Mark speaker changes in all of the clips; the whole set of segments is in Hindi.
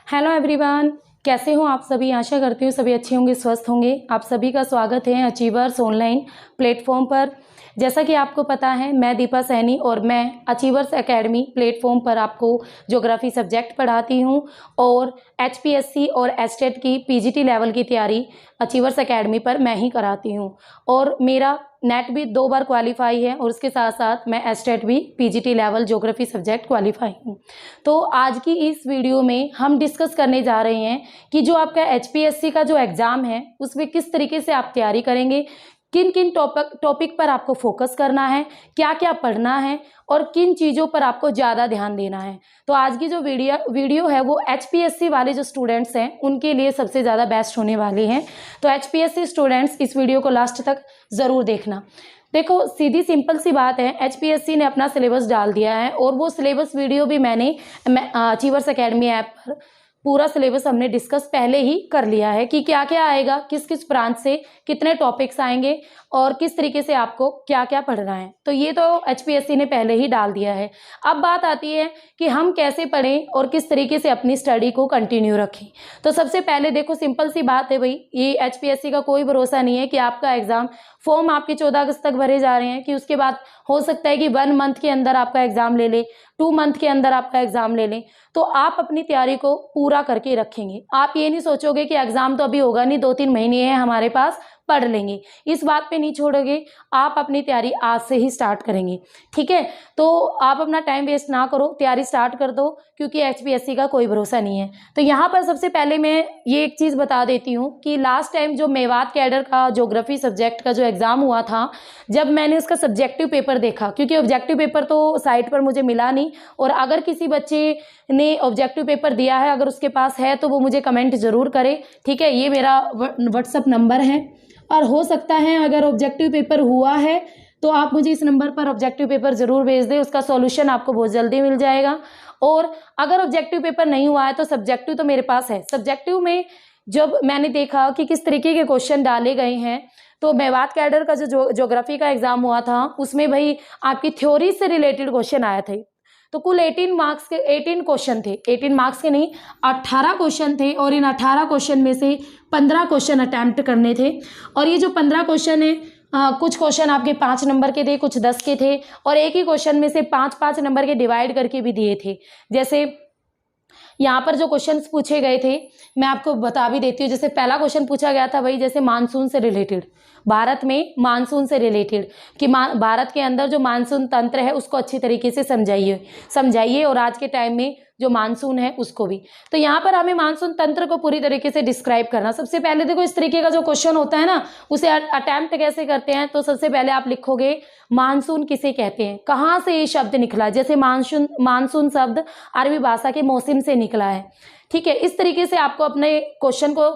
Speaker 1: हेलो एवरीवन, कैसे हो आप सभी। आशा करती हूँ सभी अच्छे होंगे, स्वस्थ होंगे। आप सभी का स्वागत है अचीवर्स ऑनलाइन प्लेटफॉर्म पर। जैसा कि आपको पता है, मैं दीपा सैनी और मैं अचीवर्स एकेडमी प्लेटफॉर्म पर आपको ज्योग्राफी सब्जेक्ट पढ़ाती हूँ और एचपीएससी और एस्टेट की पीजीटी लेवल की तैयारी अचीवर्स एकेडमी पर मैं ही कराती हूँ। और मेरा नेट भी 2 बार क्वालिफाई है और उसके साथ साथ मैं एस्टेट भी PGT level geography subject qualify हूँ। तो आज की इस वीडियो में हम डिस्कस करने जा रहे हैं कि जो आपका एचपीएससी का जो एग्ज़ाम है उसमें किस तरीके से आप तैयारी करेंगे, किन किन टॉपिक पर आपको फोकस करना है, क्या क्या पढ़ना है और किन चीज़ों पर आपको ज़्यादा ध्यान देना है। तो आज की जो वीडियो है वो एचपीएससी वाले जो स्टूडेंट्स हैं उनके लिए सबसे ज़्यादा बेस्ट होने वाली है। तो एचपीएससी स्टूडेंट्स इस वीडियो को लास्ट तक ज़रूर देखना। देखो, सीधी सिंपल सी बात है, एचपीएससी ने अपना सिलेबस डाल दिया है और वो सिलेबस वीडियो भी मैंने अचीवर्स एकेडमी ऐप पर पूरा सिलेबस हमने डिस्कस पहले ही कर लिया है कि क्या क्या आएगा, किस किस ब्रांच से कितने टॉपिक्स आएंगे और किस तरीके से आपको क्या क्या पढ़ना है। तो ये तो एचपीएससी ने पहले ही डाल दिया है। अब बात आती है कि हम कैसे पढ़ें और किस तरीके से अपनी स्टडी को कंटिन्यू रखें। तो सबसे पहले देखो, सिंपल सी बात है भाई, ये एचपीएससी का कोई भरोसा नहीं है कि आपका एग्ज़ाम फॉर्म आपके 14 अगस्त तक भरे जा रहे हैं कि उसके बाद हो सकता है कि 1 मंथ के अंदर आपका एग्ज़ाम ले ले, 2 मंथ के अंदर आपका एग्ज़ाम ले लें। तो आप अपनी तैयारी को पूरा करके रखेंगे। आप ये नहीं सोचोगे कि एग्ज़ाम तो अभी होगा नहीं, 2-3 महीने हैं हमारे पास, पढ़ लेंगे, इस बात पे नहीं छोड़ोगे। आप अपनी तैयारी आज से ही स्टार्ट करेंगे, ठीक है। तो आप अपना टाइम वेस्ट ना करो, तैयारी स्टार्ट कर दो, क्योंकि एचपीएससी का कोई भरोसा नहीं है। तो यहाँ पर सबसे पहले मैं ये एक चीज़ बता देती हूँ कि लास्ट टाइम जो मेवात कैडर का ज्योग्राफी सब्जेक्ट का जो एग्ज़ाम हुआ था, जब मैंने उसका सब्जेक्टिव पेपर देखा, क्योंकि ऑब्जेक्टिव पेपर तो साइट पर मुझे मिला नहीं, और अगर किसी बच्चे ने ऑब्जेक्टिव पेपर दिया है, अगर उसके पास है तो वो मुझे कमेंट ज़रूर करे, ठीक है। ये मेरा व्हाट्सअप नंबर है और हो सकता है अगर ऑब्जेक्टिव पेपर हुआ है तो आप मुझे इस नंबर पर ऑब्जेक्टिव पेपर ज़रूर भेज दें, उसका सॉल्यूशन आपको बहुत जल्दी मिल जाएगा। और अगर ऑब्जेक्टिव पेपर नहीं हुआ है तो सब्जेक्टिव तो मेरे पास है। सब्जेक्टिव में जब मैंने देखा कि किस तरीके के क्वेश्चन डाले गए हैं, तो मेवात कैडर का जो ज्योग्राफी का एग्ज़ाम हुआ था उसमें भाई आपकी थ्योरी से रिलेटेड क्वेश्चन आए थे। तो कुल 18 मार्क्स के 18 क्वेश्चन थे, 18 मार्क्स के नहीं, 18 क्वेश्चन थे और इन 18 क्वेश्चन में से 15 क्वेश्चन अटैम्प्ट करने थे। और ये जो 15 क्वेश्चन है, कुछ क्वेश्चन आपके 5 नंबर के थे, कुछ 10 के थे, और एक ही क्वेश्चन में से 5-5 नंबर के डिवाइड करके भी दिए थे। जैसे यहाँ पर जो क्वेश्चंस पूछे गए थे मैं आपको बता भी देती हूँ। जैसे पहला क्वेश्चन पूछा गया था भाई, जैसे मानसून से रिलेटेड, भारत में मानसून से रिलेटेड कि भारत के अंदर जो मानसून तंत्र है उसको अच्छी तरीके से समझाइए और आज के टाइम में जो मानसून है उसको भी। तो यहाँ पर हमें मानसून तंत्र को पूरी तरीके से डिस्क्राइब करना। सबसे पहले देखो, इस तरीके का जो क्वेश्चन होता है ना, उसे अटेम्प्ट कैसे करते हैं। तो सबसे पहले आप लिखोगे मानसून किसे कहते हैं, कहाँ से ये शब्द निकला। जैसे मानसून शब्द अरबी भाषा के मौसम से निकला है, ठीक है। इस तरीके से आपको अपने क्वेश्चन को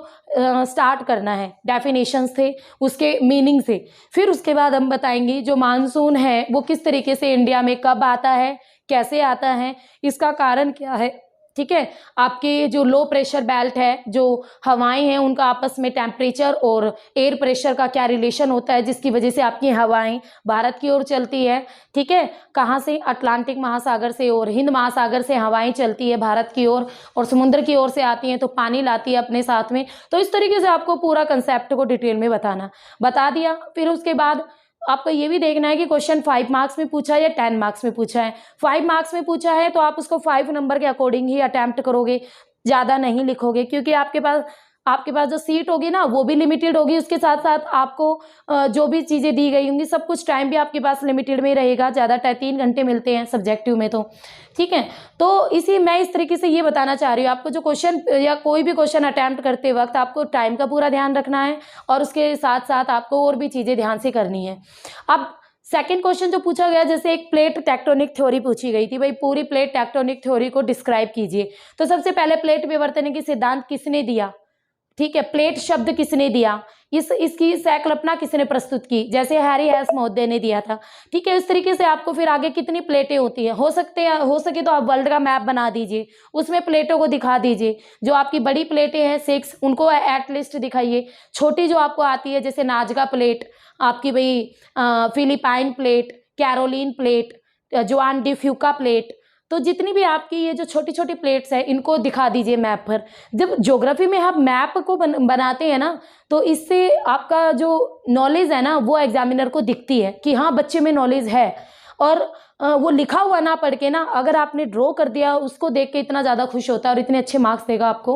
Speaker 1: स्टार्ट करना है, डेफिनेशंस थे उसके मीनिंग से। फिर उसके बाद हम बताएंगे जो मानसून है वो किस तरीके से इंडिया में कब आता है, कैसे आता है, इसका कारण क्या है, ठीक है। आपके जो लो प्रेशर बेल्ट है, जो हवाएं हैं, उनका आपस में टेम्परेचर और एयर प्रेशर का क्या रिलेशन होता है, जिसकी वजह से आपकी हवाएं भारत की ओर चलती है, ठीक है। कहाँ से, अटलांटिक महासागर से और हिंद महासागर से हवाएं चलती है भारत की ओर, और समुद्र की ओर से आती हैं तो पानी लाती है अपने साथ में। तो इस तरीके से आपको पूरा कंसेप्ट को डिटेल में बता दिया। फिर उसके बाद आपको ये भी देखना है कि क्वेश्चन 5 मार्क्स में पूछा है या 10 मार्क्स में पूछा है। 5 मार्क्स में पूछा है तो आप उसको 5 नंबर के अकॉर्डिंग ही अटेम्प्ट करोगे, ज़्यादा नहीं लिखोगे, क्योंकि आपके पास जो सीट होगी ना वो भी लिमिटेड होगी। उसके साथ साथ आपको जो भी चीज़ें दी गई होंगी, सब कुछ टाइम भी आपके पास लिमिटेड में रहेगा। ज़्यादा 3 घंटे मिलते हैं सब्जेक्टिव में, तो ठीक है। तो मैं इस तरीके से ये बताना चाह रही हूँ आपको, जो क्वेश्चन या कोई भी क्वेश्चन अटैम्प्ट करते वक्त आपको टाइम का पूरा ध्यान रखना है और उसके साथ साथ आपको और भी चीज़ें ध्यान से करनी है। अब सेकंड क्वेश्चन जो पूछा गया, जैसे एक प्लेट टेक्टोनिक थ्योरी पूछी गई थी, भाई पूरी प्लेट टेक्टोनिक थ्योरी को डिस्क्राइब कीजिए। तो सबसे पहले प्लेट विवर्तन की सिद्धांत किसने दिया, ठीक है। प्लेट शब्द किसने दिया, इसकी संकल्पना किसने प्रस्तुत की, जैसे हैरी हेस महोदय ने दिया था, ठीक है। इस तरीके से आपको फिर आगे कितनी प्लेटें होती है, हो सके तो आप वर्ल्ड का मैप बना दीजिए, उसमें प्लेटों को दिखा दीजिए। जो आपकी बड़ी प्लेटें हैं 6, उनको एटलिस्ट दिखाइए। छोटी जो आपको आती है, जैसे नाजका प्लेट आपकी, भाई Philippine plate, Caroline plate, Juan de Fuca plate, तो जितनी भी आपकी ये जो छोटी छोटी प्लेट्स है इनको दिखा दीजिए मैप पर। जब ज्योग्राफी में आप मैप को बनाते हैं ना, तो इससे आपका जो नॉलेज है ना वो एग्जामिनर को दिखती है कि हाँ बच्चे में नॉलेज है। और वो लिखा हुआ ना पढ़ के ना, अगर आपने ड्रॉ कर दिया उसको देख के इतना ज़्यादा खुश होता है और इतने अच्छे मार्क्स देगा आपको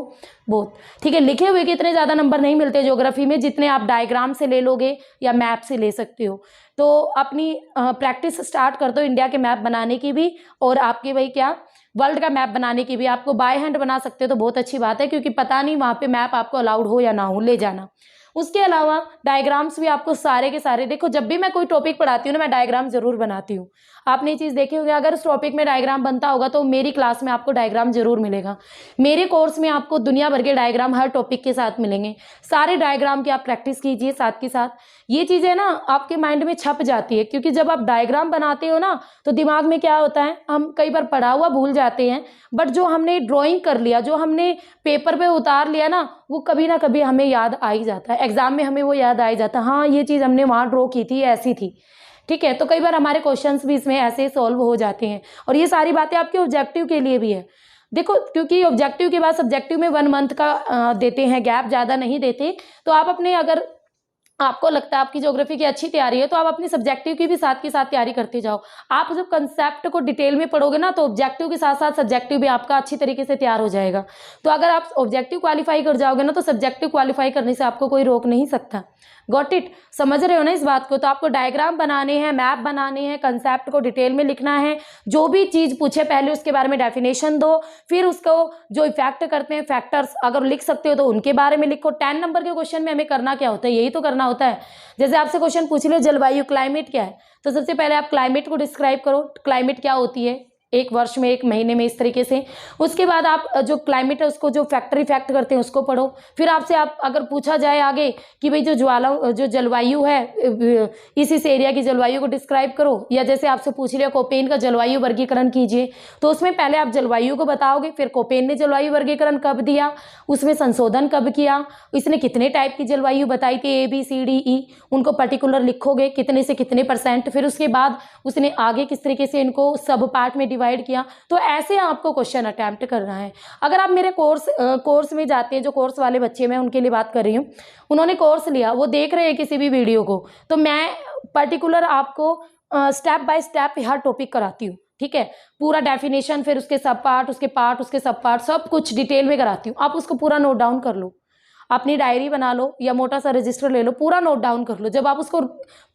Speaker 1: बहुत। ठीक है, लिखे हुए के इतने ज़्यादा नंबर नहीं मिलते ज्योग्राफी में जितने आप डायग्राम से ले लोगे या मैप से ले सकते हो। तो अपनी प्रैक्टिस स्टार्ट कर दो इंडिया के मैप बनाने की भी, और आपके भाई क्या वर्ल्ड का मैप बनाने की भी। आपको बाय हैंड बना सकते हो तो बहुत अच्छी बात है, क्योंकि पता नहीं वहाँ पे मैप आपको अलाउड हो या ना हो ले जाना। उसके अलावा डायग्राम्स भी आपको सारे के सारे, देखो जब भी मैं कोई टॉपिक पढ़ाती हूँ ना मैं डायग्राम जरूर बनाती हूँ। आपने ये चीज़ देखी होगी, अगर उस टॉपिक में डायग्राम बनता होगा तो मेरी क्लास में आपको डायग्राम जरूर मिलेगा। मेरे कोर्स में आपको दुनिया भर के डायग्राम हर टॉपिक के साथ मिलेंगे। सारे डायग्राम की आप प्रैक्टिस कीजिए साथ के साथ। ये चीज़ें ना आपके माइंड में छप जाती है, क्योंकि जब आप डायग्राम बनाते हो ना तो दिमाग में क्या होता है, हम कई बार पढ़ा हुआ भूल जाते हैं, बट जो हमने ड्राइंग कर लिया, जो हमने पेपर पे उतार लिया ना, वो कभी ना कभी हमें याद आ ही जाता है। एग्जाम में हमें वो याद आ ही जाता है, हाँ ये चीज़ हमने वहाँ ड्रॉ की थी, ऐसी थी। ठीक है, तो कई बार हमारे क्वेश्चंस भी इसमें ऐसे सॉल्व हो जाते हैं। और ये सारी बातें आपके ऑब्जेक्टिव के लिए भी है। देखो क्योंकि ऑब्जेक्टिव के बाद सब्जेक्टिव में 1 मंथ का देते हैं गैप, ज़्यादा नहीं देते। तो आप अपने, अगर आपको लगता है आपकी ज्योग्राफी की अच्छी तैयारी है तो आप अपनी सब्जेक्टिव की भी साथ के साथ तैयारी करते जाओ। आप जब कंसेप्ट को डिटेल में पढ़ोगे ना तो ऑब्जेक्टिव के साथ साथ सब्जेक्टिव भी आपका अच्छी तरीके से तैयार हो जाएगा। तो अगर आप ऑब्जेक्टिव क्वालिफाई कर जाओगे ना तो सब्जेक्टिव क्वालिफाई करने से आपको कोई रोक नहीं सकता। गॉट इट, समझ रहे हो ना इस बात को। तो आपको डायग्राम बनाने हैं, मैप बनाने हैं, कंसेप्ट को डिटेल में लिखना है। जो भी चीज़ पूछे पहले उसके बारे में डेफिनेशन दो, फिर उसको जो इफेक्ट करते हैं फैक्टर्स अगर लिख सकते हो तो उनके बारे में लिखो। 10 नंबर के क्वेश्चन में हमें करना क्या होता है, यही तो करना होता है। जैसे आपसे क्वेश्चन पूछ ले जलवायु, क्लाइमेट क्या है, तो सबसे पहले आप क्लाइमेट को डिस्क्राइब करो, क्लाइमेट क्या होती है एक वर्ष में, एक महीने में, इस तरीके से। उसके बाद आप जो क्लाइमेट है उसको जो फैक्टर इफेक्ट करते हैं उसको पढ़ो। फिर आपसे आप अगर पूछा जाए आगे कि भाई जो जलवायु है इस एरिया की जलवायु को डिस्क्राइब करो, या जैसे आपसे पूछ लिया कोपेन का जलवायु वर्गीकरण कीजिए, तो उसमें पहले आप जलवायु को बताओगे, फिर कोपेन ने जलवायु वर्गीकरण कब दिया, उसमें संशोधन कब किया, इसने कितने टाइप की जलवायु बताई थी ABCDE, उनको पर्टिकुलर लिखोगे कितने से कितने %। फिर उसके बाद उसने आगे किस तरीके से इनको सब पार्ट में डिवाइड किया। तो ऐसे आपको क्वेश्चन अटेम्प्ट करना है। अगर आप मेरे कोर्स में जाते हैं, जो कोर्स वाले बच्चे मैं उनके लिए बात कर रही हूँ, उन्होंने कोर्स लिया, वो देख रहे हैं किसी भी वीडियो को, तो मैं पर्टिकुलर आपको step by step her topic कराती हूँ। ठीक है, पूरा डेफिनेशन, फिर उसके सब पार्ट, उसके सब पार्ट, सब कुछ डिटेल में कराती हूँ। आप उसको पूरा नोट डाउन कर लो, अपनी डायरी बना लो या मोटा सा रजिस्टर ले लो, पूरा नोट डाउन कर लो। जब आप उसको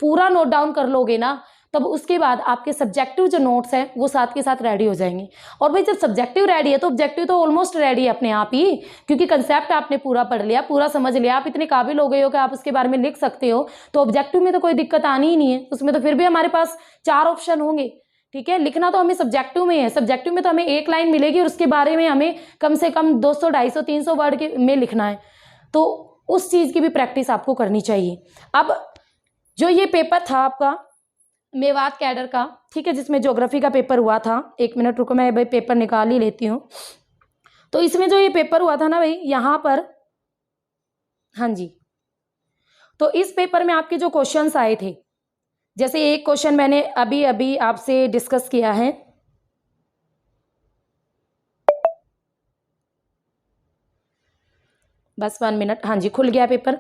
Speaker 1: पूरा नोट डाउन कर लोगे ना, तब उसके बाद आपके सब्जेक्टिव जो नोट्स हैं वो साथ के साथ रेडी हो जाएंगे। और भाई जब सब्जेक्टिव रेडी है तो ऑब्जेक्टिव तो ऑलमोस्ट रेडी है अपने आप ही, क्योंकि कंसेप्ट आपने पूरा पढ़ लिया, पूरा समझ लिया, आप इतने काबिल हो गए हो कि आप उसके बारे में लिख सकते हो। तो ऑब्जेक्टिव में तो कोई दिक्कत आनी ही नहीं है, उसमें तो फिर भी हमारे पास 4 ऑप्शन होंगे। ठीक है, लिखना तो हमें सब्जेक्टिव में है, सब्जेक्टिव में तो हमें एक लाइन मिलेगी और उसके बारे में हमें कम से कम 200, 250, 300 वर्ड के में लिखना है। तो उस चीज़ की भी प्रैक्टिस आपको करनी चाहिए। अब जो ये पेपर था आपका मेवात कैडर का, ठीक है, जिसमें ज्योग्राफी का पेपर हुआ था, 1 मिनट रुको मैं भाई पेपर निकाल ही लेती हूँ। तो इसमें जो ये पेपर हुआ था ना भाई, यहाँ पर, हाँ जी, तो इस पेपर में आपके जो क्वेश्चंस आए थे, जैसे एक क्वेश्चन मैंने अभी अभी आपसे डिस्कस किया है, बस 1 मिनट, हाँ जी खुल गया पेपर।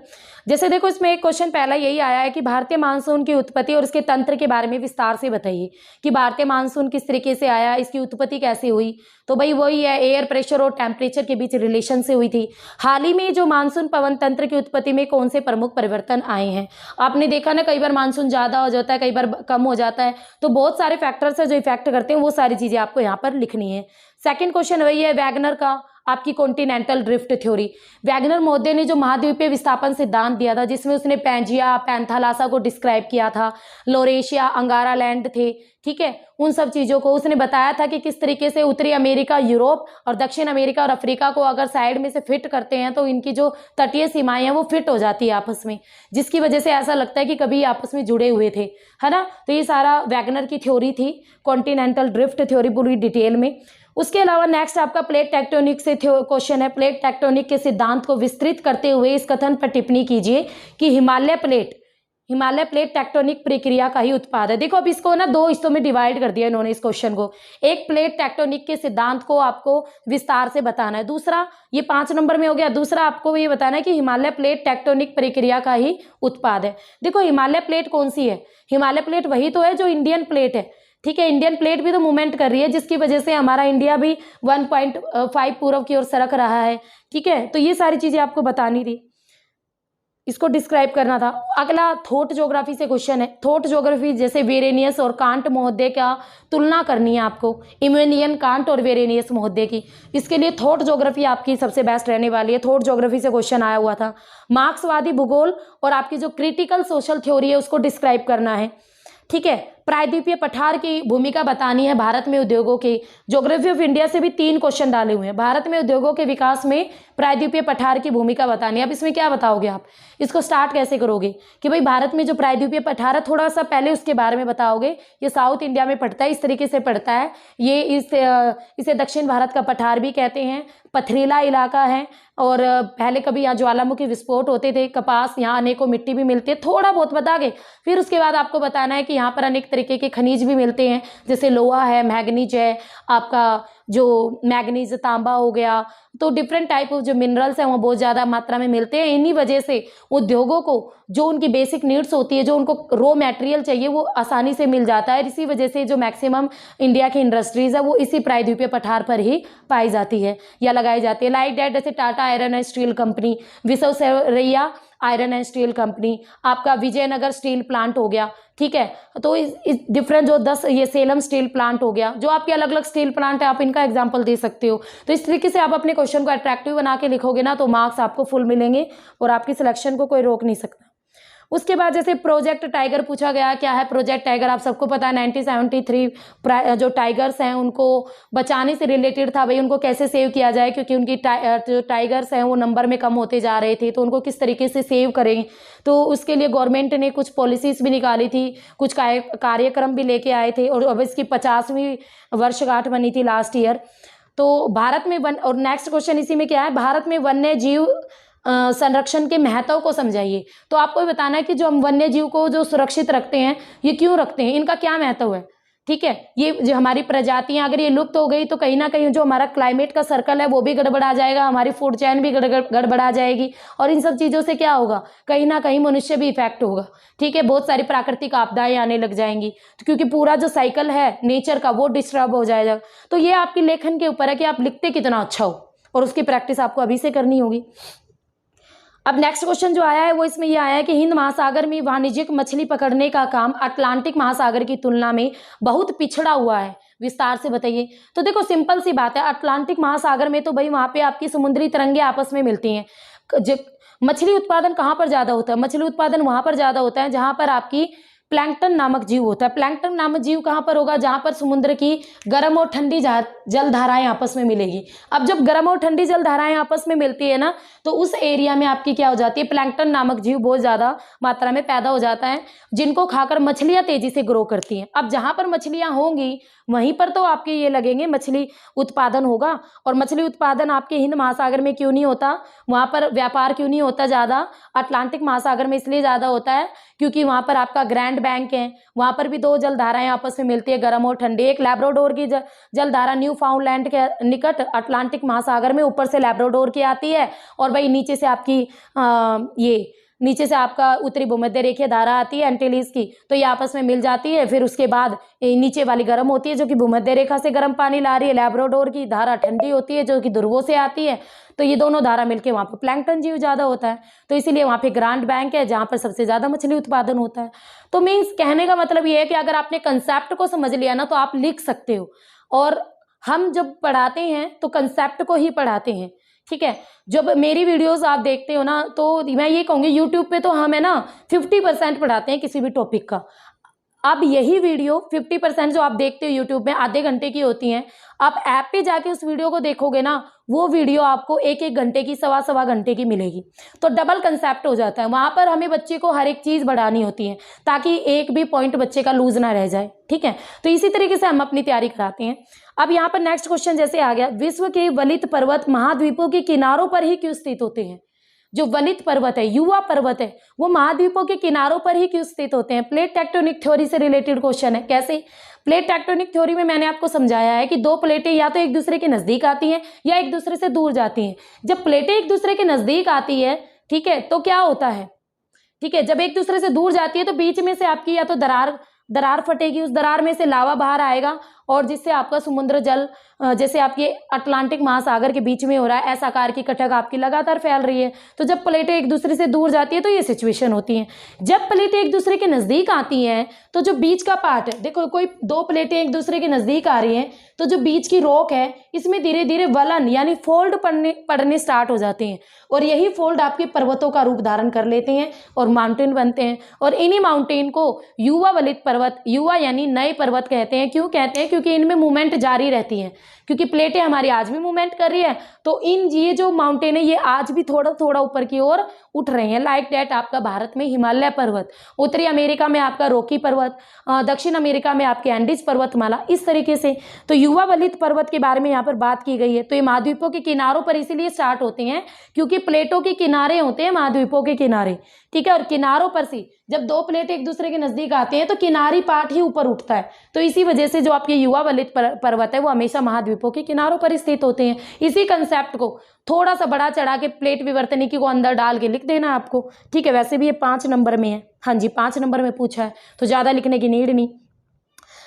Speaker 1: जैसे देखो इसमें एक क्वेश्चन पहला यही आया है कि भारतीय मानसून की उत्पत्ति और इसके तंत्र के बारे में विस्तार से बताइए कि भारतीय मानसून किस तरीके से आया, इसकी उत्पत्ति कैसे हुई। तो भाई वही है, एयर प्रेशर और टेम्परेचर के बीच रिलेशन से हुई थी। हाल ही में जो मानसून पवन तंत्र की उत्पत्ति में कौन से प्रमुख परिवर्तन आए हैं। आपने देखा ना, कई बार मानसून ज़्यादा हो जाता है, कई बार कम हो जाता है, तो बहुत सारे फैक्टर्स है जो इफेक्ट करते हैं, वो सारी चीज़ें आपको यहाँ पर लिखनी है। सेकेंड क्वेश्चन वही है वैगनर का, आपकी कॉन्टिनेंटल ड्रिफ्ट थ्योरी। वैगनर महोदय ने जो महाद्वीपीय विस्थापन सिद्धांत दिया था, जिसमें उसने पैंजिया, पैंथालासा को डिस्क्राइब किया था, लोरेशिया, अंगारा लैंड थे, ठीक है, उन सब चीज़ों को उसने बताया था कि किस तरीके से उत्तरी अमेरिका, यूरोप और दक्षिण अमेरिका और अफ्रीका को अगर साइड में से फिट करते हैं तो इनकी जो तटीय सीमाएं हैं वो फिट हो जाती है आपस में, जिसकी वजह से ऐसा लगता है कि कभी आपस में जुड़े हुए थे, है ना। तो ये सारा वैगनर की थ्योरी थी, कॉन्टिनेंटल ड्रिफ्ट थ्योरी पूरी डिटेल में। उसके अलावा नेक्स्ट आपका प्लेट टेक्टोनिक से क्वेश्चन है। प्लेट टेक्टोनिक के सिद्धांत को विस्तृत करते हुए इस कथन पर टिप्पणी कीजिए कि हिमालय प्लेट टेक्टोनिक प्रक्रिया का ही उत्पाद है। देखो अब इसको ना दो हिस्सों में डिवाइड कर दिया इन्होंने इस क्वेश्चन को। एक प्लेट टेक्टोनिक के सिद्धांत को आपको विस्तार से बताना है, दूसरा ये 5 नंबर में हो गया, दूसरा आपको ये बताना है कि हिमालय प्लेट टेक्टोनिक प्रक्रिया का ही उत्पाद है। देखो हिमालय प्लेट कौन सी है? हिमालय प्लेट वही तो है जो इंडियन प्लेट है, ठीक है। इंडियन प्लेट भी तो मूवमेंट कर रही है, जिसकी वजह से हमारा इंडिया भी 1.5 पूर्व की ओर सरक रहा है, ठीक है। तो ये सारी चीजें आपको बतानी थी, इसको डिस्क्राइब करना था। अगला थॉट ज्योग्राफी से क्वेश्चन है। थॉट ज्योग्राफी जैसे वेरेनियस और कांट महोदय का तुलना करनी है आपको, इमैनुएल कांट और वेरेनियस महोदय की। इसके लिए थॉट ज्योग्राफी आपकी सबसे बेस्ट रहने वाली है। थॉट ज्योग्राफी से क्वेश्चन आया हुआ था। मार्क्सवादी भूगोल और आपकी जो क्रिटिकल सोशल थ्योरी है उसको डिस्क्राइब करना है, ठीक है। प्रायद्वीपीय पठार की भूमिका बतानी है भारत में उद्योगों के। ज्योग्राफी ऑफ इंडिया से भी 3 क्वेश्चन डाले हुए हैं। भारत में उद्योगों के विकास में प्रायद्वीपीय पठार की भूमिका बतानी है। अब इसमें क्या बताओगे आप, इसको स्टार्ट कैसे करोगे कि भाई भारत में जो प्रायद्वीपीय पठार है, थोड़ा सा पहले उसके बारे में बताओगे। ये साउथ इंडिया में पड़ता है, इस तरीके से पड़ता है ये। इसे दक्षिण भारत का पठार भी कहते हैं। पथरीला इलाका है और पहले कभी यहाँ ज्वालामुखी विस्फोट होते थे। कपास, यहाँ अनेकों मिट्टी भी मिलती है, थोड़ा बहुत बता गए। फिर उसके बाद आपको बताना है कि यहाँ पर अनेक तरीके के खनिज भी मिलते हैं, जैसे लोहा है, मैग्नीज है, आपका जो मैग्नीज तांबा हो गया। तो डिफरेंट टाइप ऑफ जो मिनरल्स हैं वो बहुत ज़्यादा मात्रा में मिलते हैं। इन्हीं वजह से उद्योगों को जो उनकी बेसिक नीड्स होती है, जो उनको रॉ मटेरियल चाहिए, वो आसानी से मिल जाता है। इसी वजह से जो मैक्सिमम इंडिया की इंडस्ट्रीज है वो इसी प्रायद्वीपीय पठार पर ही पाई जाती है या लगाई जाती है। लाइक डेट जैसे Tata iron and steel company, Visvesvaraya iron and steel company, आपका विजयनगर स्टील प्लांट हो गया, ठीक है। तो इस डिफरेंट जो 10 ये सेलम स्टील प्लांट हो गया, जो आपके अलग अलग स्टील प्लांट है, आप इनका एग्जांपल दे सकते हो। तो इस तरीके से आप अपने क्वेश्चन को अट्रैक्टिव बना के लिखोगे ना, तो मार्क्स आपको फुल मिलेंगे और आपकी सिलेक्शन को कोई रोक नहीं सकता। उसके बाद जैसे प्रोजेक्ट टाइगर पूछा गया, क्या है प्रोजेक्ट टाइगर? आप सबको पता है 1973 जो टाइगर्स हैं उनको बचाने से रिलेटेड था। भाई उनको कैसे सेव किया जाए, क्योंकि उनकी जो टाइगर्स हैं वो नंबर में कम होते जा रहे थे, तो उनको किस तरीके से सेव करें। तो उसके लिए गवर्नमेंट ने कुछ पॉलिसीज भी निकाली थी, कुछ कार्यक्रम भी लेके आए थे, और अब इसकी 50वीं वर्षगांठ बनी थी लास्ट ईयर। तो भारत में और नेक्स्ट क्वेश्चन इसी में क्या है, भारत में वन्य जीव संरक्षण के महत्व को समझाइए। तो आपको बताना है कि जो हम वन्य जीव को जो सुरक्षित रखते हैं, ये क्यों रखते हैं, इनका क्या महत्व है, ठीक है। ये जो हमारी प्रजातियां अगर ये लुप्त हो गई तो कहीं ना कहीं जो हमारा क्लाइमेट का सर्कल है वो भी गड़बड़ा जाएगा, हमारी फूड चेन भी गड़बड़ा जाएगी, और इन सब चीज़ों से क्या होगा, कहीं ना कहीं मनुष्य भी इफेक्ट होगा, ठीक है। बहुत सारी प्राकृतिक आपदाएं आने लग जाएंगी, तो क्योंकि पूरा जो साइकिल है नेचर का वो डिस्टर्ब हो जाएगा। तो ये आपकी लेखन के ऊपर है कि आप लिखते कितना अच्छा हो, और उसकी प्रैक्टिस आपको अभी से करनी होगी। अब नेक्स्ट क्वेश्चन जो आया है वो इसमें ये आया है कि हिंद महासागर में वाणिज्यिक मछली पकड़ने का काम अटलांटिक महासागर की तुलना में बहुत पिछड़ा हुआ है, विस्तार से बताइए। तो देखो सिंपल सी बात है, अटलांटिक महासागर में तो भाई वहां पे आपकी समुद्री तरंगे आपस में मिलती हैं। मछली उत्पादन कहाँ पर ज्यादा होता है? मछली उत्पादन वहां पर ज्यादा होता है जहां पर आपकी प्लैंकटन नामक जीव होता है। प्लैंकटन नामक जीव कहाँ पर होगा? जहां पर समुद्र की गर्म और ठंडी जल धाराएं आपस में मिलेगी। अब जब गर्म और ठंडी जल धाराएं आपस में मिलती है ना, तो उस एरिया में आपकी क्या हो जाती है, प्लैंकटन नामक जीव बहुत ज्यादा मात्रा में पैदा हो जाता है, जिनको खाकर मछलियां तेजी से ग्रो करती हैं। अब जहां पर मछलियां होंगी वहीं पर तो आपके ये लगेंगे मछली उत्पादन होगा। और मछली उत्पादन आपके हिंद महासागर में क्यों नहीं होता, वहां पर व्यापार क्यों नहीं होता ज्यादा? अटलांटिक महासागर में इसलिए ज्यादा होता है क्योंकि वहां पर आपका ग्रैंड बैंक है, वहां पर भी 2 जलधाराएं आपस में मिलती है, गर्म और ठंडी। एक लैब्राडोर की जलधारा न्यू फाउंडलैंड के निकट अटलांटिक महासागर में ऊपर से लैब्राडोर की आती है, और भाई नीचे से आपकी ये नीचे से आपका उत्तरी भूमध्य रेखीय धारा आती है एंटीलीज की, तो ये आपस में मिल जाती है। फिर उसके बाद नीचे वाली गर्म होती है जो कि भूमध्य रेखा से गर्म पानी ला रही है, लैब्राडोर की धारा ठंडी होती है जो कि ध्रुवों से आती है। तो ये दोनों धारा मिलके वहां पर प्लैंकटन जीव ज्यादा होता है, तो इसीलिए वहां पे ग्रांड बैंक है जहां पर सबसे ज्यादा मछली उत्पादन होता है। तो मीन्स कहने का मतलब ये है कि अगर आपने कंसेप्ट को समझ लिया ना तो आप लिख सकते हो। और हम जब पढ़ाते हैं तो कंसेप्ट को ही पढ़ाते हैं, ठीक है। जब मेरी वीडियोस आप देखते हो ना, तो मैं ये कहूँगी यूट्यूब पे तो हम है ना 50% पढ़ाते हैं किसी भी टॉपिक का। अब यही वीडियो 50% जो आप देखते हो यूट्यूब में आधे घंटे की होती हैं, आप ऐप पे जाके उस वीडियो को देखोगे ना, वो वीडियो आपको 1-1 घंटे की, 1.25 घंटे की मिलेगी। तो डबल कंसेप्ट हो जाता है। वहां पर हमें बच्चे को हर एक चीज बढ़ानी होती है ताकि एक भी पॉइंट बच्चे का लूज ना रह जाए, ठीक है। तो इसी तरीके से हम अपनी तैयारी कराते हैं। अब यहाँ पर नेक्स्ट क्वेश्चन जैसे आ गया, विश्व के वलित पर्वत महाद्वीपों के किनारों पर ही क्यों स्थित होते हैं? जो वलित पर्वत है, युवा पर्वत है, वो महाद्वीपों के किनारों पर ही क्यों स्थित होते हैं? प्लेट टेक्टोनिक थ्योरी से रिलेटेड क्वेश्चन है। कैसे? प्लेट टेक्टोनिक थ्योरी में मैंने आपको समझाया है कि दो प्लेटें या तो एक दूसरे के नजदीक आती हैं या एक दूसरे से दूर जाती हैं। जब प्लेटें एक दूसरे के नजदीक आती है, ठीक है, तो क्या होता है, ठीक है, जब एक दूसरे से दूर जाती है तो बीच में से आपकी या तो दरार फटेगी, उस दरार में से लावा बाहर आएगा और जिससे आपका समुद्र जल, जैसे आपके अटलांटिक महासागर के बीच में हो रहा है, ऐसा आकार की कटक आपकी लगातार फैल रही है। तो जब प्लेटें एक दूसरे से दूर जाती है तो ये सिचुएशन होती है। जब प्लेटें एक दूसरे के नजदीक आती हैं तो जो बीच का पार्ट है, देखो कोई दो प्लेटें एक दूसरे के नजदीक आ रही हैं तो जो बीच की रॉक है इसमें धीरे धीरे वलन यानी फोल्ड पड़ने स्टार्ट हो जाते हैं और यही फोल्ड आपके पर्वतों का रूप धारण कर लेते हैं और माउंटेन बनते हैं। और इन्हीं माउंटेन को युवा वलित पर्वत, युवा यानी नए पर्वत कहते हैं। क्यों कहते हैं? क्योंकि इनमें मूवमेंट जारी रहती है, क्योंकि प्लेटें हमारी आज भी मूवमेंट कर रही है तो ये जो माउंटेन है ये आज भी थोड़ा थोड़ा ऊपर की ओर उठ रहे हैं। लाइक डेट आपका भारत में हिमालय पर्वत, उत्तरी अमेरिका में आपका रॉकी पर्वत, दक्षिण अमेरिका में आपके एंडीज पर्वतमाला, इस तरीके से। तो युवा वलित पर्वत के बारे में यहाँ पर बात की गई है। तो ये महाद्वीपों के किनारों पर इसीलिए स्टार्ट होते हैं क्योंकि प्लेटों के किनारे होते हैं महाद्वीपों के किनारे, ठीक है। और किनारों पर से जब दो प्लेट एक दूसरे के नजदीक आते हैं तो किनारी पार्ट ही ऊपर उठता है। तो इसी वजह से जो आपके युवा वलित पर्वत है वो हमेशा महाद्वीपों के किनारों पर स्थित होते हैं। इसी कंसेप्ट को थोड़ा सा बड़ा चढ़ा के प्लेट विवर्तनिकी को अंदर डाल के लिख देना आपको, ठीक है। वैसे भी ये 5 नंबर में है, हाँ जी 5 नंबर में पूछा है तो ज्यादा लिखने की नीड नहीं।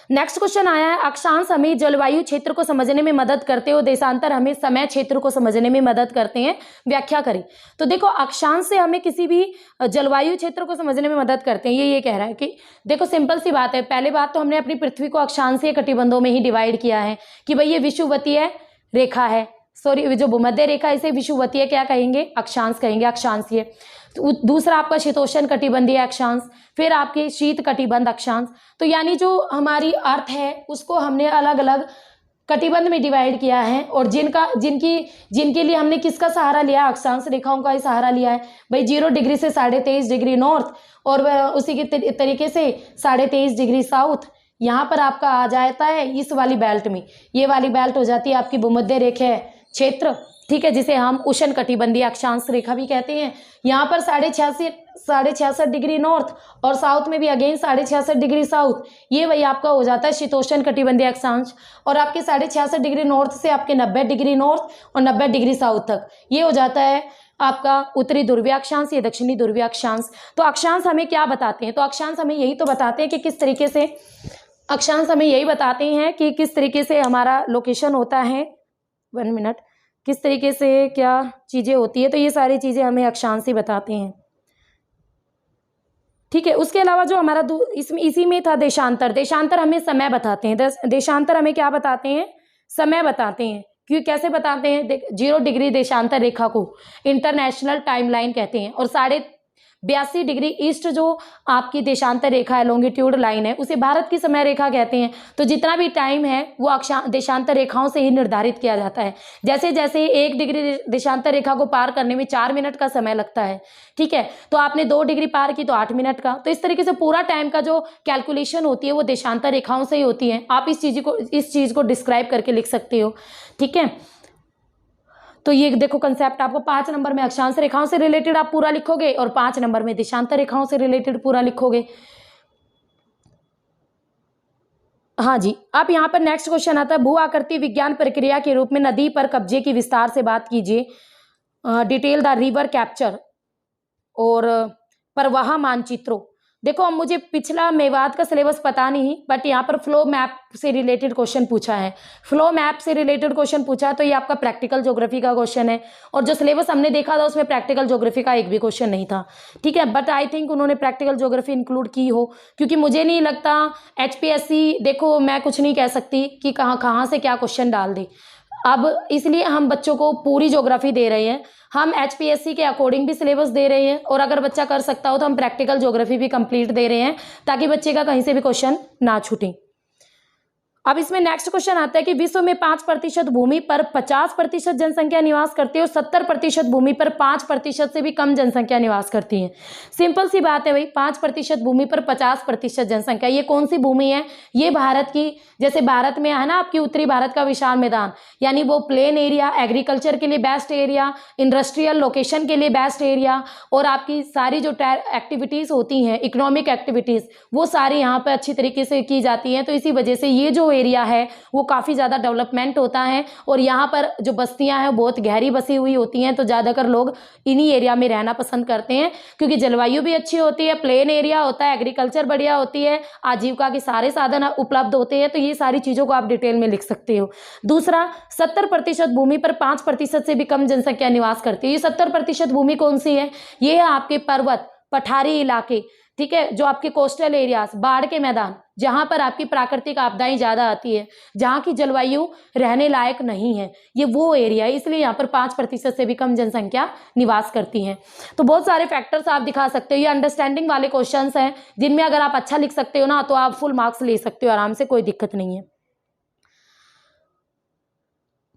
Speaker 1: नेक्स्ट क्वेश्चन आया है, अक्षांश हमें जलवायु क्षेत्र को समझने में मदद करते हो, देशांतर हमें समय क्षेत्र को समझने में मदद करते हैं, व्याख्या करें। तो देखो अक्षांश से हमें किसी भी जलवायु क्षेत्र को समझने में मदद करते हैं। ये कह रहा है कि देखो सिंपल सी बात है, पहले बात तो हमने अपनी पृथ्वी को अक्षांशीय कटिबंधों में ही डिवाइड किया है कि भाई ये विषुवतीय रेखा है, सॉरी जो भूमध्य रेखा इसे विषुवतीय क्या कहेंगे? अक्षांश कहेंगे, अक्षांशीय। तो दूसरा आपका शीतोष्ण कटिबंधीय अक्षांश, फिर आपके शीत कटिबंध अक्षांश। तो यानी जो हमारी अर्थ है उसको हमने अलग अलग कटिबंध में डिवाइड किया है और जिनके लिए हमने किसका सहारा लिया? अक्षांश रेखाओं का ही सहारा लिया है भाई। 0 डिग्री से 23.5 डिग्री नॉर्थ और उसी के तरीके से 23.5 डिग्री साउथ यहाँ पर आपका आ जाता है इस वाली बेल्ट में। ये वाली बेल्ट हो जाती है आपकी भूमध्य रेखा क्षेत्र, ठीक है, जिसे हम उष्ण कटिबंधीय अक्षांश रेखा भी कहते हैं। यहाँ पर 66.5 डिग्री नॉर्थ और साउथ में भी अगेन 66.5 डिग्री साउथ, ये वही आपका हो जाता है शीतोष्ण कटिबंधीय अक्षांश। और आपके 66.5 डिग्री नॉर्थ से आपके 90 डिग्री नॉर्थ और 90 डिग्री साउथ तक ये हो जाता है आपका उत्तरी ध्रुवीय अक्षांश, ये दक्षिणी ध्रुवीय अक्षांश। तो अक्षांश हमें क्या बताते हैं? तो अक्षांश हमें यही तो बताते हैं कि किस तरीके से, अक्षांश हमें यही बताते हैं कि किस तरीके से हमारा लोकेशन होता है, 1 मिनट, किस तरीके से क्या चीज़ें होती है। तो ये सारी चीज़ें हमें अक्षांश ही बताते हैं, ठीक है। उसके अलावा जो हमारा इसी में था देशांतर। देशांतर हमें समय बताते हैं। देशांतर हमें क्या बताते हैं? समय बताते हैं। क्यों, कैसे बताते हैं? 0 डिग्री देशांतर रेखा को इंटरनेशनल टाइमलाइन कहते हैं और 82 डिग्री ईस्ट जो आपकी देशांतर रेखा है, लॉन्गिट्यूड लाइन है, उसे भारत की समय रेखा कहते हैं। तो जितना भी टाइम है वो देशांतर रेखाओं से ही निर्धारित किया जाता है। जैसे जैसे 1 डिग्री देशांतर रेखा को पार करने में 4 मिनट का समय लगता है, ठीक है, तो आपने 2 डिग्री पार की तो 8 मिनट का। तो इस तरीके से पूरा टाइम का जो कैलकुलेशन होती है वो देशांतर रेखाओं से ही होती है। आप इस चीज को डिस्क्राइब करके लिख सकते हो, ठीक है। तो ये देखो कंसेप्ट आपको 5 नंबर में अक्षांश रेखाओं से रिलेटेड आप पूरा लिखोगे और 5 नंबर में देशांतर रेखाओं से रिलेटेड पूरा लिखोगे। हाँ जी, अब यहाँ पर नेक्स्ट क्वेश्चन आता है, भू आकृति विज्ञान प्रक्रिया के रूप में नदी पर कब्जे की विस्तार से बात कीजिए। डिटेल द रिवर कैप्चर और प्रवाह मानचित्रों। देखो अब मुझे पिछला मेवात का सिलेबस पता नहीं, बट यहाँ पर फ्लो मैप से रिलेटेड क्वेश्चन पूछा है। फ्लो मैप से रिलेटेड क्वेश्चन पूछा है तो ये आपका प्रैक्टिकल ज्योग्राफी का क्वेश्चन है और जो सिलेबस हमने देखा था उसमें प्रैक्टिकल ज्योग्राफी का एक भी क्वेश्चन नहीं था, ठीक है। बट आई थिंक उन्होंने प्रैक्टिकल ज्योग्राफी इंक्लूड की हो, क्योंकि मुझे नहीं लगता HPSC, देखो मैं कुछ नहीं कह सकती कि कहाँ से क्या क्वेश्चन डाल दे। अब इसलिए हम बच्चों को पूरी ज्योग्राफी दे रहे हैं, हम HPSC के अकॉर्डिंग भी सिलेबस दे रहे हैं और अगर बच्चा कर सकता हो तो हम प्रैक्टिकल ज्योग्राफी भी कंप्लीट दे रहे हैं ताकि बच्चे का कहीं से भी क्वेश्चन ना छूटे। अब इसमें नेक्स्ट क्वेश्चन आता है कि विश्व में 5% भूमि पर 50% जनसंख्या निवास करती है और 70% भूमि पर 5% से भी कम जनसंख्या निवास करती है। सिंपल सी बात है भाई, 5% भूमि पर 50% जनसंख्या, ये कौन सी भूमि है? ये भारत की, जैसे भारत में है ना आपकी उत्तरी भारत का विशाल मैदान, यानी वो प्लेन एरिया, एग्रीकल्चर के लिए बेस्ट एरिया, इंडस्ट्रियल लोकेशन के लिए बेस्ट एरिया, और आपकी सारी जो एक्टिविटीज होती हैं, इकोनॉमिक एक्टिविटीज, वो सारी यहाँ पे अच्छी तरीके से की जाती हैं। तो इसी वजह से ये जो एरिया है वो काफ़ी ज़्यादा डेवलपमेंट होता है, और यहाँ पर जो बस्तियाँ हैं बहुत गहरी बसी हुई होती हैं, तो ज़्यादातर लोग इन्हीं एरिया में रहना पसंद करते हैं, क्योंकि जलवायु भी अच्छी होती है, प्लेन एरिया होता है, एग्रीकल्चर बढ़िया होती है, आजीविका के सारे साधन उपलब्ध होते हैं। तो ये सारी चीज़ों को आप डिटेल में लिख सकते हो। दूसरा, 70% भूमि पर 5% से भी कम जनसंख्या निवास करती है। ये 70% भूमि कौन सी है? ये है आपके पर्वत, पठारी इलाके, ठीक है, जो आपके कोस्टल एरियाज, बाढ़ के मैदान, जहां पर आपकी प्राकृतिक आपदाएं ज्यादा आती है, जहां की जलवायु रहने लायक नहीं है, ये वो एरिया है, इसलिए यहाँ पर 5% से भी कम जनसंख्या निवास करती है। तो बहुत सारे फैक्टर्स आप दिखा सकते हो। ये अंडरस्टैंडिंग वाले क्वेश्चंस हैं, जिनमें अगर आप अच्छा लिख सकते हो ना, तो आप फुल मार्क्स ले सकते हो आराम से, कोई दिक्कत नहीं है।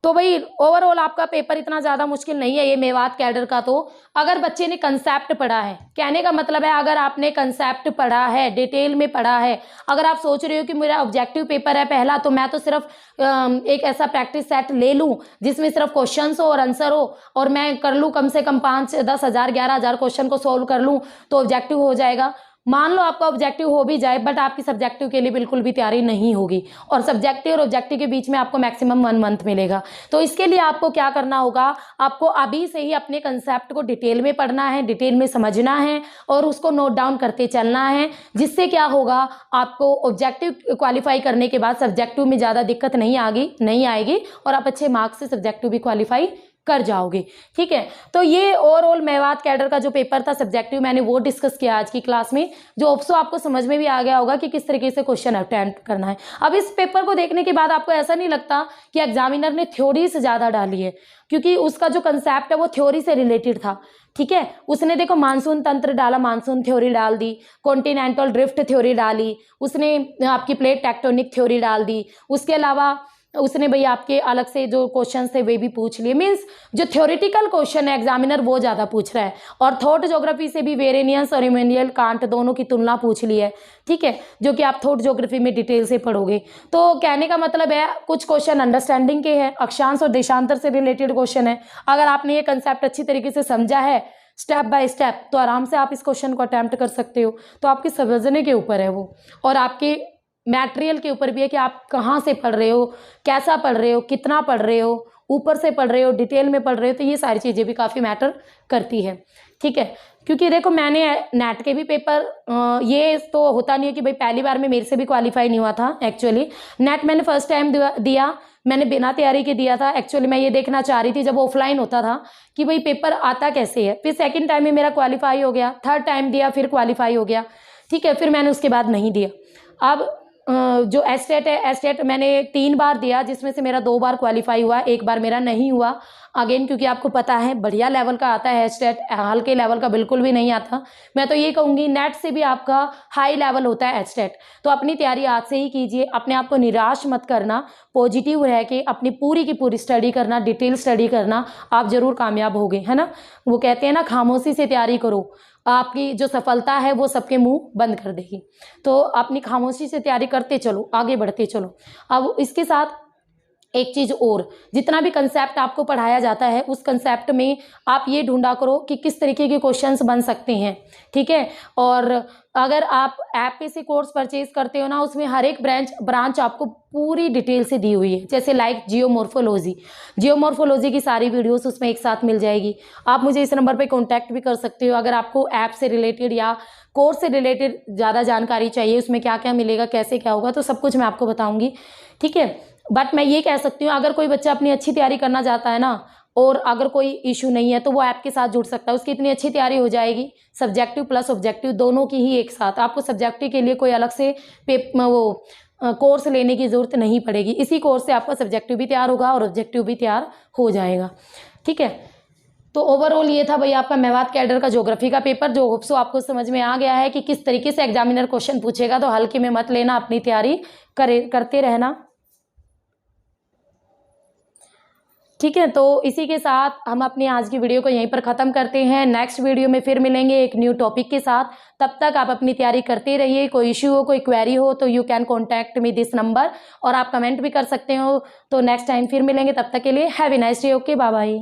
Speaker 1: तो भाई ओवरऑल आपका पेपर इतना ज़्यादा मुश्किल नहीं है ये मेवात कैडर का। तो अगर बच्चे ने कंसेप्ट पढ़ा है, कहने का मतलब है अगर आपने कंसेप्ट पढ़ा है, डिटेल में पढ़ा है, अगर आप सोच रहे हो कि मेरा ऑब्जेक्टिव पेपर है पहला, तो मैं तो सिर्फ एक ऐसा प्रैक्टिस सेट ले लूँ जिसमें सिर्फ क्वेश्चंस हो और आंसर हो, और मैं कर लूँ कम से कम 5-10 हज़ार 11,000 क्वेश्चन को सोल्व कर लूँ तो ऑब्जेक्टिव हो जाएगा। मान लो आपका ऑब्जेक्टिव हो भी जाए, बट आपकी सब्जेक्टिव के लिए बिल्कुल भी तैयारी नहीं होगी, और सब्जेक्टिव और ऑब्जेक्टिव के बीच में आपको मैक्सिमम 1 मंथ मिलेगा। तो इसके लिए आपको क्या करना होगा, आपको अभी से ही अपने कंसेप्ट को डिटेल में पढ़ना है, डिटेल में समझना है, और उसको नोट डाउन करते चलना है, जिससे क्या होगा, आपको ऑब्जेक्टिव क्वालिफाई करने के बाद सब्जेक्टिव में ज़्यादा दिक्कत नहीं आएगी, और आप अच्छे मार्क्स से सब्जेक्टिव भी क्वालिफाई कर जाओगे। ठीक है, तो ये ओवरऑल मेवात कैडर का जो पेपर था सब्जेक्टिव, मैंने वो डिस्कस किया आज की क्लास में, जो ऑप्सो आपको समझ में भी आ गया होगा कि किस तरीके से क्वेश्चन अटेम्प्ट करना है। अब इस पेपर को देखने के बाद आपको ऐसा नहीं लगता कि एग्जामिनर ने थ्योरी से ज़्यादा डाली है, क्योंकि उसका जो कंसेप्ट है वो थ्योरी से रिलेटेड था। ठीक है, उसने देखो मानसून तंत्र डाला, मानसून थ्योरी डाल दी, कॉन्टिनेंटल ड्रिफ्ट थ्योरी डाली, उसने आपकी प्लेट टेक्टोनिक थ्योरी डाल दी, उसके अलावा उसने भाई आपके अलग से जो क्वेश्चन थे वे भी पूछ लिए। मीन्स जो थ्योरेटिकल क्वेश्चन है एग्जामिनर वो ज़्यादा पूछ रहा है, और थॉट ज्योग्राफी से भी वेरेनियस और इमैनुअल कांट दोनों की तुलना पूछ ली है। ठीक है, जो कि आप थॉट ज्योग्राफी में डिटेल से पढ़ोगे। तो कहने का मतलब है कुछ क्वेश्चन अंडरस्टैंडिंग के हैं, अक्षांश और देशांतर से रिलेटेड क्वेश्चन है। अगर आपने ये कंसेप्ट अच्छी तरीके से समझा है स्टेप बाय स्टेप, तो आराम से आप इस क्वेश्चन को अटैम्प्ट कर सकते हो। तो आपके समझने के ऊपर है वो, और आपके मटेरियल के ऊपर भी है कि आप कहाँ से पढ़ रहे हो, कैसा पढ़ रहे हो, कितना पढ़ रहे हो, ऊपर से पढ़ रहे हो, डिटेल में पढ़ रहे हो। तो ये सारी चीज़ें भी काफ़ी मैटर करती है। ठीक है, क्योंकि देखो मैंने नेट के भी पेपर, ये तो होता नहीं है कि भाई पहली बार में मेरे से भी क्वालिफाई नहीं हुआ था। एक्चुअली नेट मैंने फर्स्ट टाइम दिया, मैंने बिना तैयारी के दिया था। एक्चुअली मैं ये देखना चाह रही थी जब ऑफलाइन होता था कि भाई पेपर आता कैसे है। फिर सेकेंड टाइम में मेरा क्वालिफाई हो गया, थर्ड टाइम दिया फिर क्वालिफाई हो गया। ठीक है, फिर मैंने उसके बाद नहीं दिया। अब जो एस्टेट है, एस्टेट मैंने 3 बार दिया, जिसमें से मेरा 2 बार क्वालिफाई हुआ, 1 बार मेरा नहीं हुआ। अगेन क्योंकि आपको पता है बढ़िया लेवल का आता है एस्टेट, हल्के लेवल का बिल्कुल भी नहीं आता। मैं तो ये कहूँगी नेट से भी आपका हाई लेवल होता है एस्टेट। तो अपनी तैयारी आज से ही कीजिए, अपने आप को निराश मत करना, पॉजिटिव रह के अपनी पूरी की पूरी स्टडी करना, डिटेल स्टडी करना, आप जरूर कामयाब होगे, है ना। वो कहते हैं ना, खामोशी से तैयारी करो, आपकी जो सफलता है वो सबके मुंह बंद कर देगी। तो अपनी खामोशी से तैयारी करते चलो, आगे बढ़ते चलो। अब इसके साथ एक चीज़ और, जितना भी कंसेप्ट आपको पढ़ाया जाता है उस कंसेप्ट में आप ये ढूंढा करो कि किस तरीके के क्वेश्चंस बन सकते हैं। ठीक है, और अगर आप ऐप पे से कोर्स परचेज करते हो ना, उसमें हर एक ब्रांच आपको पूरी डिटेल से दी हुई है। जैसे लाइक जियोमॉर्फोलॉजी की सारी वीडियोस उसमें एक साथ मिल जाएगी। आप मुझे इस नंबर पे कांटेक्ट भी कर सकते हो अगर आपको ऐप से रिलेटेड या कोर्स से रिलेटेड ज़्यादा जानकारी चाहिए, उसमें क्या क्या मिलेगा, कैसे क्या होगा, तो सब कुछ मैं आपको बताऊँगी। ठीक है, बट मैं ये कह सकती हूँ अगर कोई बच्चा अपनी अच्छी तैयारी करना चाहता है ना, और अगर कोई इशू नहीं है, तो वो ऐप के साथ जुड़ सकता है। उसकी इतनी अच्छी तैयारी हो जाएगी, सब्जेक्टिव प्लस ऑब्जेक्टिव दोनों की ही एक साथ। आपको सब्जेक्टिव के लिए कोई अलग से कोर्स लेने की ज़रूरत नहीं पड़ेगी। इसी कोर्स से आपका सब्जेक्टिव भी तैयार होगा और ऑब्जेक्टिव भी तैयार हो जाएगा। ठीक है, तो ओवरऑल ये था भाई आपका मेवात कैडर का ज्योग्राफी का पेपर, जो होप्सो आपको समझ में आ गया है कि किस तरीके से एग्जामिनर क्वेश्चन पूछेगा। तो हल्के में मत लेना, अपनी तैयारी करते रहना। ठीक है, तो इसी के साथ हम अपनी आज की वीडियो को यहीं पर ख़त्म करते हैं। नेक्स्ट वीडियो में फिर मिलेंगे एक न्यू टॉपिक के साथ। तब तक आप अपनी तैयारी करते रहिए। कोई इशू हो, कोई क्वेरी हो तो you can contact me this number, और आप कमेंट भी कर सकते हो। तो नेक्स्ट टाइम फिर मिलेंगे, तब तक के लिए have a nice day. Okay, bye bye.